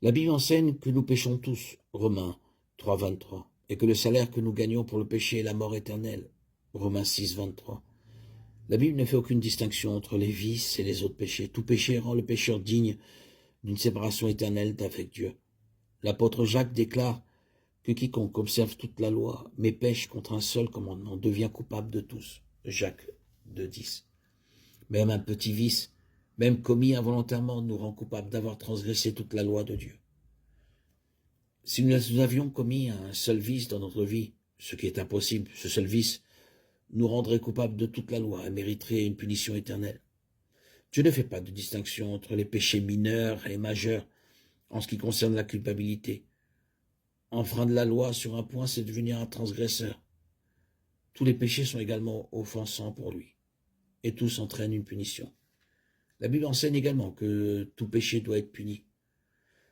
La Bible enseigne que nous péchons tous, Romains 3, 23, et que le salaire que nous gagnons pour le péché est la mort éternelle, Romains 6, 23. La Bible ne fait aucune distinction entre les vices et les autres péchés. Tout péché rend le pécheur digne d'une séparation éternelle d'avec Dieu. L'apôtre Jacques déclare que quiconque observe toute la loi, mais pêche contre un seul commandement, devient coupable de tous. Jacques 2, 10. Même un petit vice, même commis involontairement, nous rend coupables d'avoir transgressé toute la loi de Dieu. Si nous avions commis un seul vice dans notre vie, ce qui est impossible, ce seul vice nous rendrait coupables de toute la loi et mériterait une punition éternelle. Dieu ne fait pas de distinction entre les péchés mineurs et majeurs en ce qui concerne la culpabilité. Enfreindre la loi sur un point, c'est devenir un transgresseur. Tous les péchés sont également offensants pour lui, et tous entraînent une punition. La Bible enseigne également que tout péché doit être puni.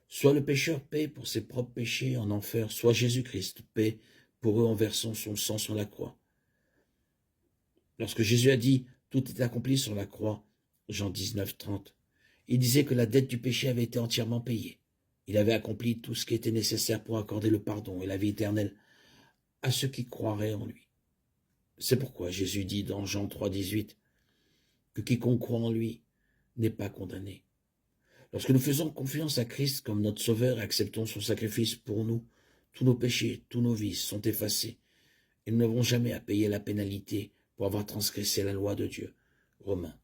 Soit le pécheur paie pour ses propres péchés en enfer, soit Jésus-Christ paie pour eux en versant son sang sur la croix. Lorsque Jésus a dit « Tout est accompli sur la croix », Jean 19, 30, il disait que la dette du péché avait été entièrement payée. Il avait accompli tout ce qui était nécessaire pour accorder le pardon et la vie éternelle à ceux qui croiraient en lui. C'est pourquoi Jésus dit dans Jean 3, 18 que quiconque croit en lui n'est pas condamné. Lorsque nous faisons confiance à Christ comme notre Sauveur et acceptons son sacrifice pour nous, tous nos péchés, tous nos vices sont effacés et nous n'avons jamais à payer la pénalité pour avoir transgressé la loi de Dieu. Romains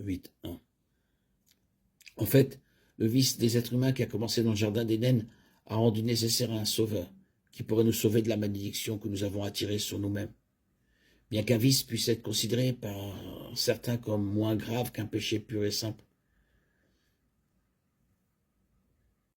8, 1. En fait, le vice des êtres humains qui a commencé dans le jardin d'Éden a rendu nécessaire un sauveur qui pourrait nous sauver de la malédiction que nous avons attirée sur nous-mêmes. Bien qu'un vice puisse être considéré par certains comme moins grave qu'un péché pur et simple,